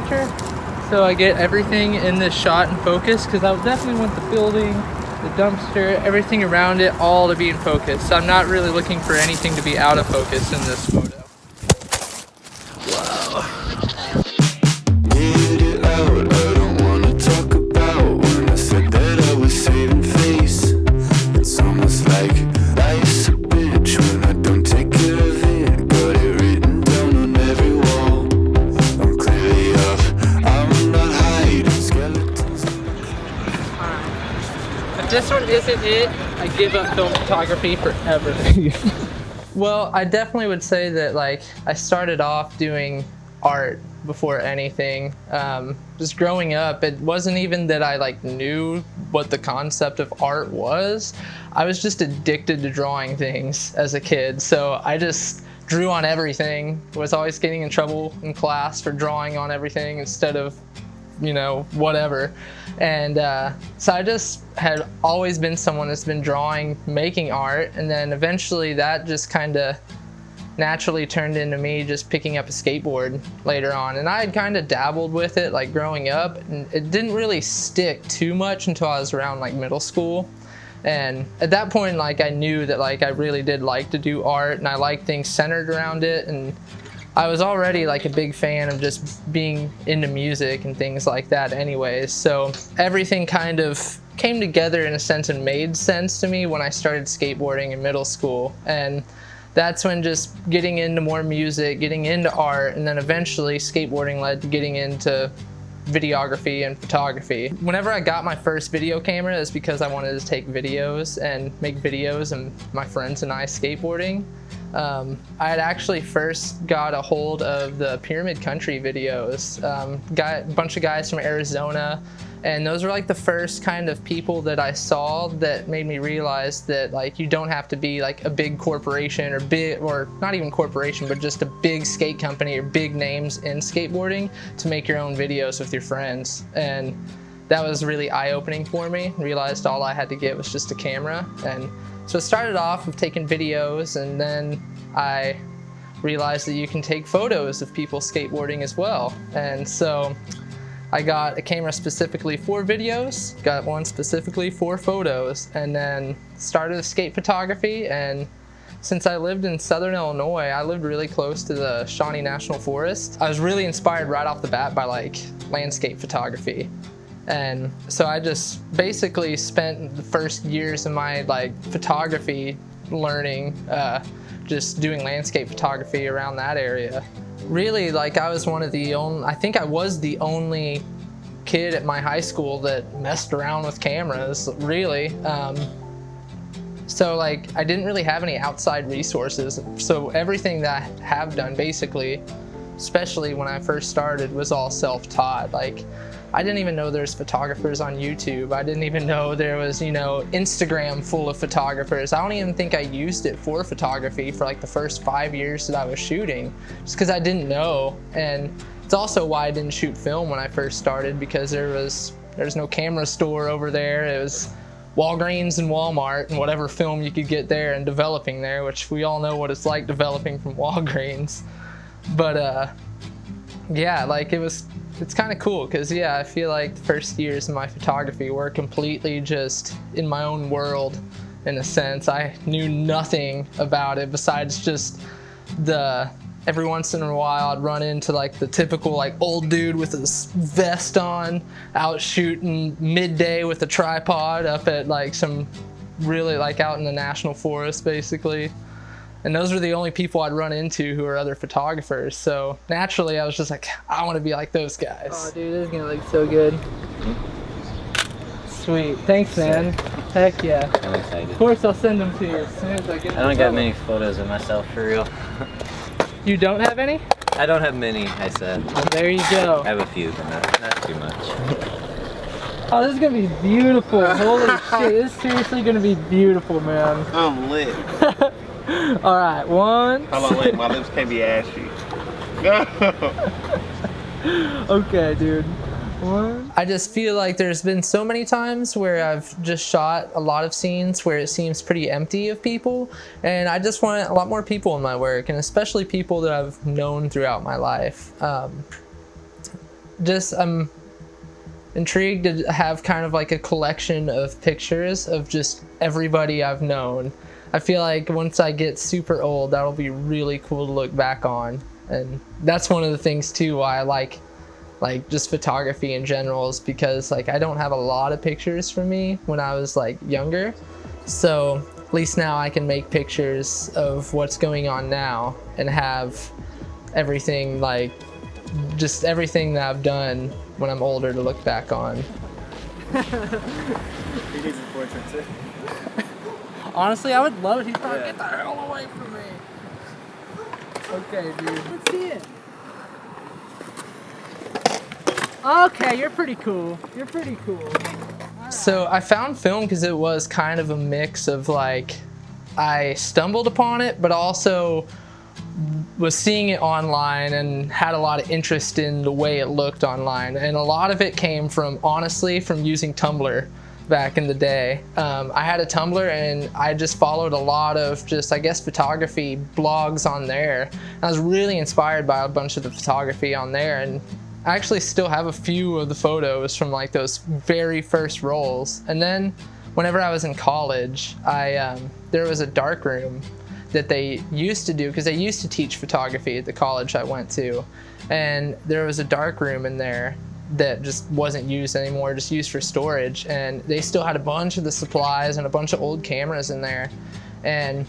picture so I get everything in this shot in focus, because I definitely want the building, the dumpster, everything around it all to be in focus. So I'm not really looking for anything to be out of focus in this photo. This one isn't it, I give up film photography forever. Well, I definitely would say that like I started off doing art before anything. Just growing up, it wasn't even that I like knew what the concept of art was. I was just addicted to drawing things as a kid. So I just drew on everything, was always getting in trouble in class for drawing on everything instead of, you know, whatever. And so I just had always been someone that's been drawing, making art, and then eventually that just kind of naturally turned into me just picking up a skateboard later on. And I had kind of dabbled with it like growing up, and it didn't really stick too much until I was around like middle school. And at that point, like I knew that like I really did like to do art, and I liked things centered around it, and I was already like a big fan of just being into music and things like that anyways. So everything kind of came together in a sense and made sense to me when I started skateboarding in middle school. And that's when just getting into more music, getting into art, and then eventually skateboarding led to getting into videography and photography. Whenever I got my first video camera, it's because I wanted to take videos and make videos of my friends and I skateboarding. I had actually first got a hold of the Pyramid Country videos. Got a bunch of guys from Arizona, and those were like the first kind of people that I saw that made me realize that like you don't have to be like a big corporation or big, or not even corporation, but just a big skate company or big names in skateboarding to make your own videos with your friends. And that was really eye-opening for me. Realized all I had to get was just a camera. And so it started off with taking videos, and then I realized that you can take photos of people skateboarding as well. And so I got a camera specifically for videos, got one specifically for photos, and then started skate photography. And since I lived in Southern Illinois, I lived really close to the Shawnee National Forest. I was really inspired right off the bat by like landscape photography. And so I just basically spent the first years of my like photography learning, just doing landscape photography around that area. Really, like I was one of the only, I think I was the only kid at my high school that messed around with cameras, really. So like I didn't really have any outside resources. So everything that I have done basically, especially when I first started, was all self-taught. Like I didn't even know there's photographers on YouTube. I didn't even know there was, you know, Instagram full of photographers. I don't even think I used it for photography for like the first 5 years that I was shooting, just because I didn't know. And it's also why I didn't shoot film when I first started, because there's no camera store over there. It was Walgreens and Walmart and whatever film you could get there and developing there, which we all know what it's like developing from Walgreens. But yeah, like it's kind of cool because, yeah, I feel like the first years of my photography were completely just in my own world in a sense. I knew nothing about it besides just every once in a while I'd run into like the typical like old dude with his vest on out shooting midday with a tripod up at like some really like out in the national forest basically. And those are the only people I'd run into who are other photographers. So naturally I was just like, I want to be like those guys. Oh dude, this is gonna look so good. Sweet, thanks man. Heck yeah. I'm excited. Of course I'll send them to you as soon as I get them. I don't got many photos of myself for real. You don't have any? I don't have many, I said. Well, there you go. I have a few, but not too much. Oh, this is gonna be beautiful. Holy shit, this is seriously gonna be beautiful, man. I'm lit. Alright, one. Hold on, wait, my lips can't be ashy. Okay, dude. One. I just feel like there's been so many times where I've just shot a lot of scenes where it seems pretty empty of people, and I just want a lot more people in my work, and especially people that I've known throughout my life. just I'm intrigued to have kind of like a collection of pictures of just everybody I've known. I feel like once I get super old, that'll be really cool to look back on. And that's one of the things too why I like just photography in general, is because like I don't have a lot of pictures from me when I was like younger. So at least now I can make pictures of what's going on now and have everything, like just everything that I've done when I'm older to look back on. He needs his portrait too. Honestly, I would love it. He's probably get the hell away from me. Okay, dude. Let's see it. Okay, you're pretty cool. You're pretty cool. So I found film because it was kind of a mix of like, I stumbled upon it, but also was seeing it online and had a lot of interest in the way it looked online. And a lot of it came from, honestly, from using Tumblr back in the day. I had a Tumblr and I just followed a lot of just, I guess, photography blogs on there. And I was really inspired by a bunch of the photography on there, and I actually still have a few of the photos from like those very first rolls. And then whenever I was in college, there was a dark room that they used to do, because they used to teach photography at the college I went to, and there was a dark room in there that just wasn't used anymore, just used for storage, and they still had a bunch of the supplies and a bunch of old cameras in there. And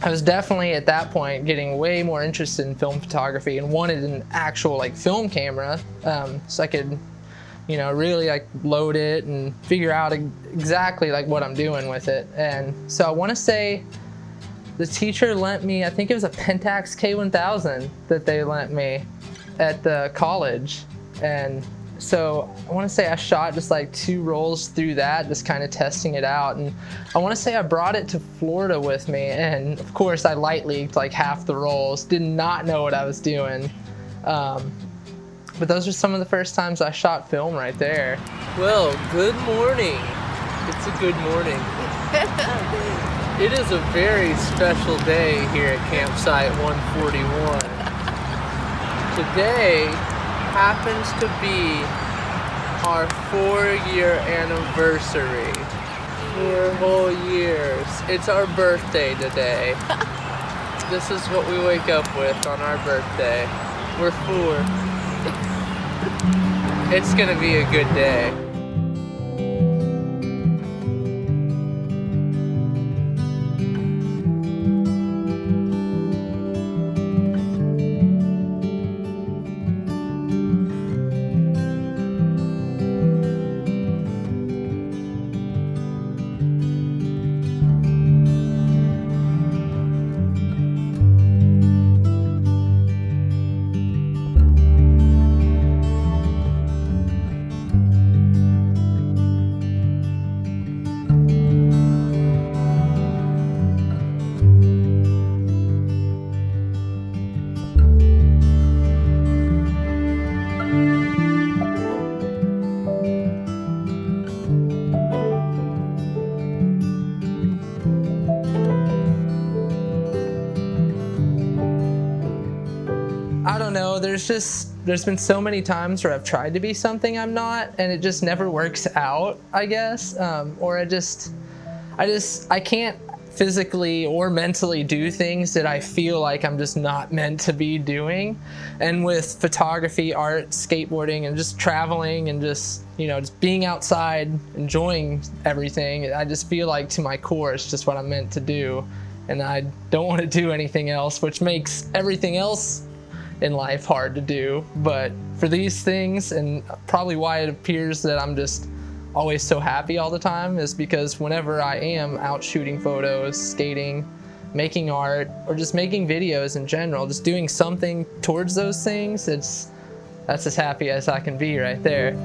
I was definitely at that point getting way more interested in film photography and wanted an actual like film camera, so I could, you know, really like load it and figure out exactly like what I'm doing with it. And so I want to say the teacher lent me, I think it was a Pentax K1000 that they lent me at the college. And so I want to say I shot just like 2 rolls through that, just kind of testing it out. And I want to say I brought it to Florida with me, and of course I light leaked like half the rolls, did not know what I was doing. But those are some of the first times I shot film right there. Well, good morning. It's a good morning. It is a very special day here at Campsite 141. Today happens to be our 4-year anniversary. 4 whole years. It's our birthday today. This is what we wake up with on our birthday. We're 4. It's gonna be a good day. I don't know, there's been so many times where I've tried to be something I'm not, and it just never works out, I guess. Or I can't physically or mentally do things that I feel like I'm just not meant to be doing. And with photography, art, skateboarding, and just traveling and just, you know, just being outside, enjoying everything, I just feel like to my core it's just what I'm meant to do. And I don't want to do anything else, which makes everything else in life hard to do. But for these things, and probably why it appears that I'm just always so happy all the time, is because whenever I am out shooting photos, skating, making art, or just making videos in general, just doing something towards those things, that's as happy as I can be right there.